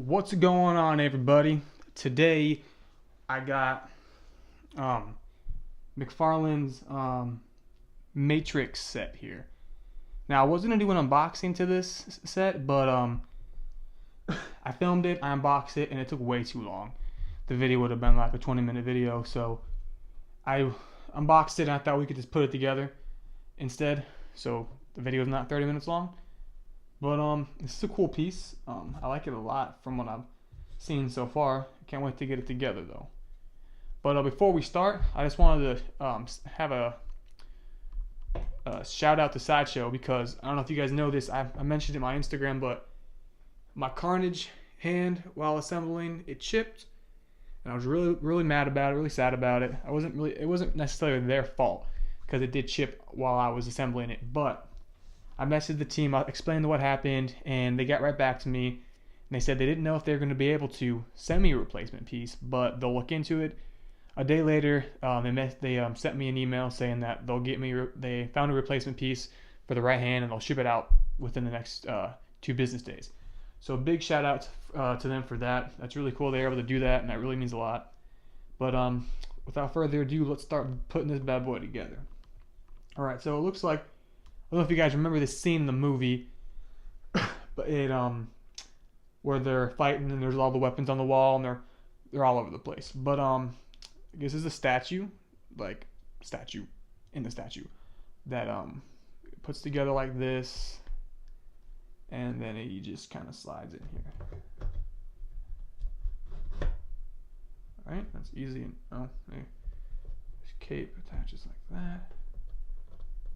What's going on, everybody? Today I got McFarlane's Matrix set here. Now, I wasn't gonna do an unboxing to this set, but I filmed it, I unboxed it, and it took way too long. The video would have been like a 20-minute video, so I unboxed it and I thought we could just put it together instead, so the video is not 30 minutes long. But this is a cool piece. I like it a lot from what I've seen so far. Can't wait to get it together though. But before we start, I just wanted to have a shout out to Sideshow, because I don't know if you guys know this. I mentioned it in my Instagram, but my Carnage hand while assembling, it chipped, and I was really mad about it, really sad about it. It wasn't necessarily their fault because it did chip while I was assembling it, but I messaged the team, I explained what happened, and they got right back to me. And they said they didn't know if they were going to be able to send me a replacement piece, but they'll look into it. A day later, they sent me an email saying that they'll get me. They found a replacement piece for the right hand, and they'll ship it out within the next 2 business days. So a big shout out to them for that. That's really cool. They were able to do that, and that really means a lot. But without further ado, let's start putting this bad boy together. All right. So it looks like, I don't know if you guys remember this scene in the movie, but it where they're fighting and there's all the weapons on the wall and they're all over the place. But I guess this is a statue, like statue in the statue that puts together like this, and then he just kind of slides in here. All right, that's easy. Oh, hey. This cape attaches like that.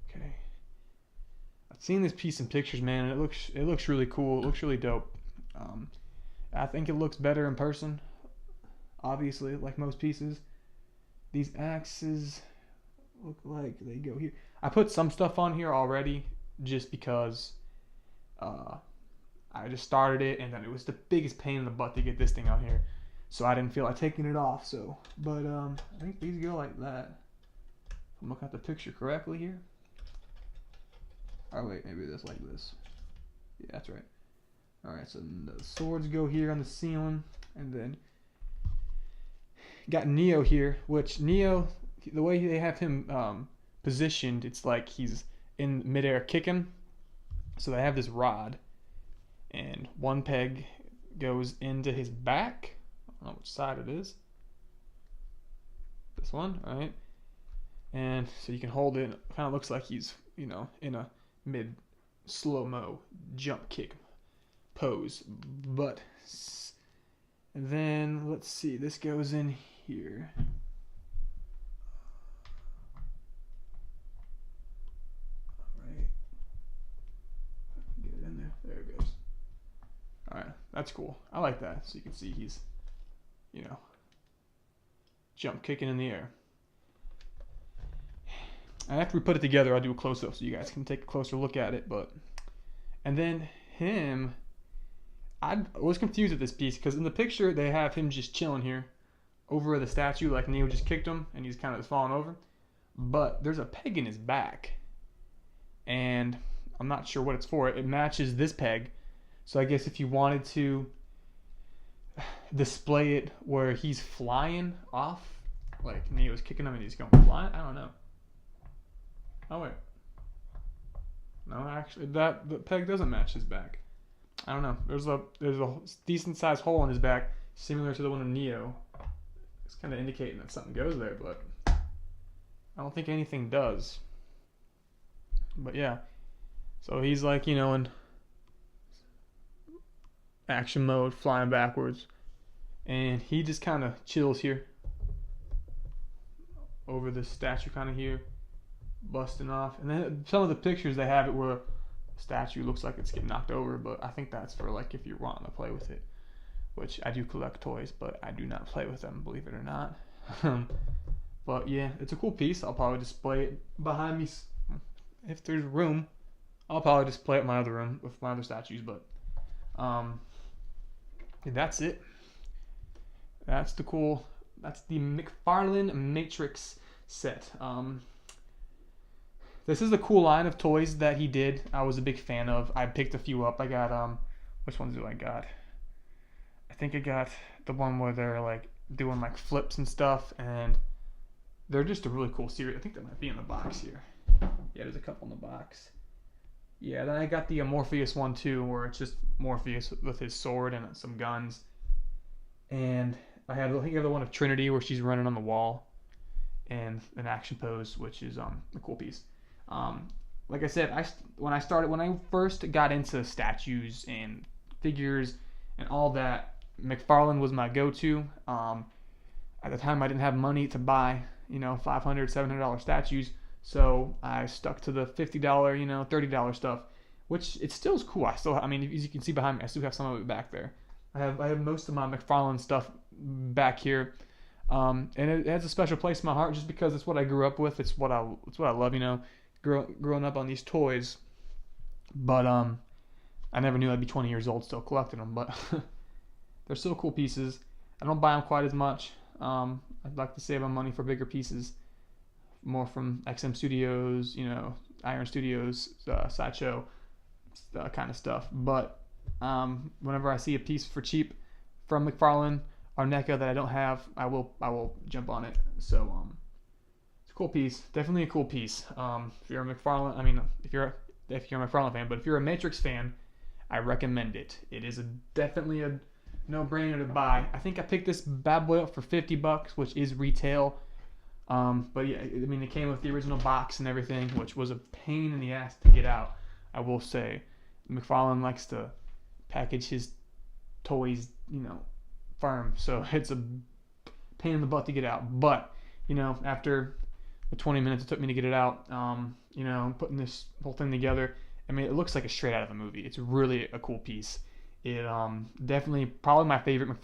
Okay. I've seen this piece in pictures, man, and it looks really cool. It looks really dope. I think it looks better in person, obviously, like most pieces. These axes look like they go here. I put some stuff on here already just because I just started it, and then it was the biggest pain in the butt to get this thing out here, so I didn't feel like taking it off. So, but I think these go like that. If I'm looking at the picture correctly here. Oh wait, maybe that's like this. Yeah, that's right. Alright, so the swords go here on the ceiling, and then got Neo here, which Neo, the way they have him positioned, it's like he's in midair kicking. So they have this rod, and one peg goes into his back. I don't know which side it is. This one, right? And so you can hold it. It kind of looks like he's, in a mid slow-mo jump kick pose. But and then let's see, this goes in here. Alright. Get it in there. There it goes. Alright, that's cool. I like that. So you can see he's, jump kicking in the air. And after we put it together, I'll do a close-up so you guys can take a closer look at it. And then him, I was confused with this piece because in the picture they have him just chilling here over the statue, like Neo just kicked him and he's kind of just falling over. But there's a peg in his back, and I'm not sure what it's for. It matches this peg, so I guess if you wanted to display it where he's flying off, like Neo's kicking him and he's going flying. I don't know. Oh wait. No, actually, the peg doesn't match his back. I don't know. There's a decent sized hole in his back, similar to the one in Neo. It's kind of indicating that something goes there, but I don't think anything does. But yeah, so he's like, in action mode, flying backwards, and he just kind of chills here over the statue, kind of here, busting off. And then some of the pictures they have it where the statue looks like it's getting knocked over, but I think that's for like if you're wanting to play with it, which I do collect toys, but I do not play with them, believe it or not. But yeah, it's a cool piece. I'll probably display it behind me if there's room. I'll probably display it in my other room with my other statues, but that's it. That's the McFarlane Matrix set. This is a cool line of toys that he did. I was a big fan of. I picked a few up. I got which ones do I got? think I got the one where they're like doing like flips and stuff, and they're just a really cool series. I think that might be in the box here. Yeah, there's a couple in the box. Yeah, then I got the Morpheus one too, where it's just Morpheus with his sword and some guns. And I think I have the one of Trinity where she's running on the wall, and an action pose, which is a cool piece. Like I said, when I first got into statues and figures and all that, McFarlane was my go-to. At the time, I didn't have money to buy, $500, $700 statues, so I stuck to the $50, $30 stuff, which it still is cool. I mean, as you can see behind me, I still have some of it back there. I have most of my McFarlane stuff back here, and it has a special place in my heart just because it's what I grew up with. It's what I love, growing up on these toys. But I never knew I'd be 20 years old still collecting them. But they're still cool pieces. I don't buy them quite as much. I'd like to save my money for bigger pieces, more from XM Studios, Iron Studios, Sideshow, kind of stuff. But whenever I see a piece for cheap from McFarlane or NECA that I don't have, I will jump on it. So it's a cool piece, definitely a cool piece. If you're a McFarlane, if you're a McFarlane fan, but if you're a Matrix fan, I recommend it. It is definitely a no-brainer to buy. I think I picked this bad boy up for $50, which is retail. But yeah, it came with the original box and everything, which was a pain in the ass to get out. I will say, McFarlane likes to package his toys, firm, so it's a pain in the butt to get out. But after the 20 minutes it took me to get it out, putting this whole thing together, it looks like a straight out of a movie. It's really a cool piece. It definitely probably my favorite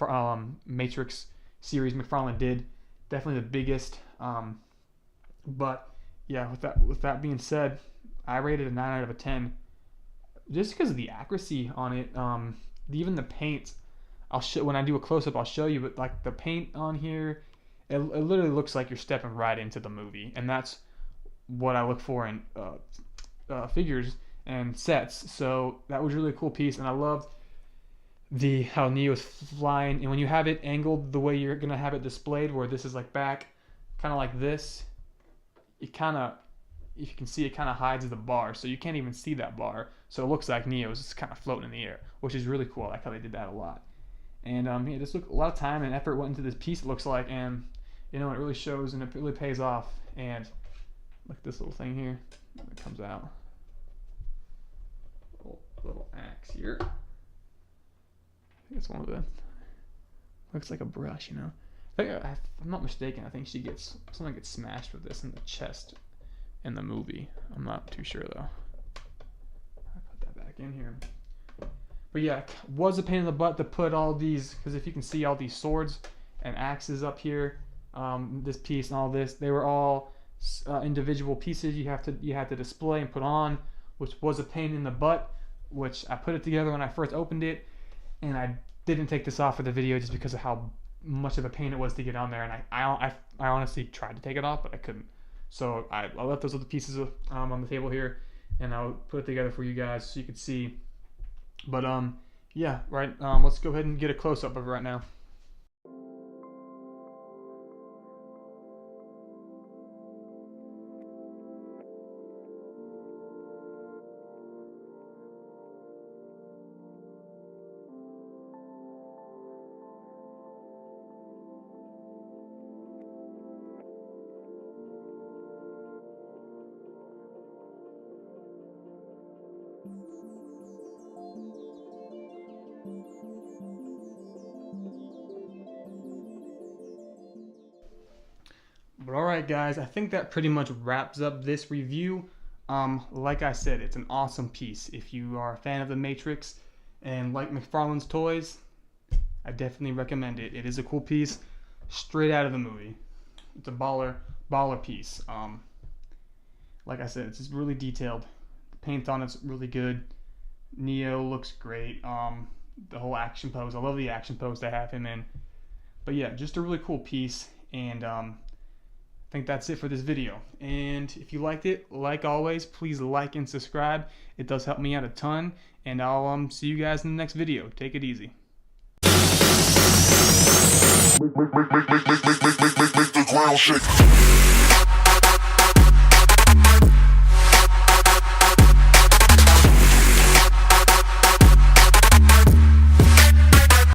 Matrix series McFarlane did. Definitely the biggest. But yeah, with that being said, I rated a 9 out of 10 just because of the accuracy on it. Even the paint, when I do a close up, I'll show you. But like the paint on here, it literally looks like you're stepping right into the movie, and that's what I look for in figures and sets. So that was really a cool piece, and I loved how Neo's flying, and when you have it angled the way you're gonna have it displayed, where this is like back, kind of like this, if you can see, it kind of hides the bar, so you can't even see that bar. So it looks like Neo's just kind of floating in the air, which is really cool. I like how they did that a lot. And this a lot of time and effort went into this piece, it looks like, and it really shows and it really pays off. And look at this little thing here when it comes out. Little axe here. I think it's one of the. Looks like a brush, if I'm not mistaken, I think someone gets smashed with this in the chest in the movie. I'm not too sure though. I put that back in here. But yeah, it was a pain in the butt to put all these, because if you can see all these swords and axes up here, this piece and all this, they were all individual pieces you had to display and put on, which was a pain in the butt. Which I put it together when I first opened it, and I didn't take this off for the video just because of how much of a pain it was to get on there, and I honestly tried to take it off, but I couldn't. So I left those other pieces on the table here, and I'll put it together for you guys so you can see. But yeah, right. Let's go ahead and get a close up of it right now. But alright guys, I think that pretty much wraps up this review. Like I said, it's an awesome piece. If you are a fan of the Matrix and like McFarlane's toys, I definitely recommend it. It is a cool piece, straight out of the movie. It's a baller piece. Like I said, it's just really detailed. The paint on it's really good. Neo looks great. The whole action pose, I love the action pose they have him in. But yeah, just a really cool piece, and I think that's it for this video. And if you liked it, like always, please like and subscribe. It does help me out a ton, and I'll see you guys in the next video. Take it easy. Make the ground shake.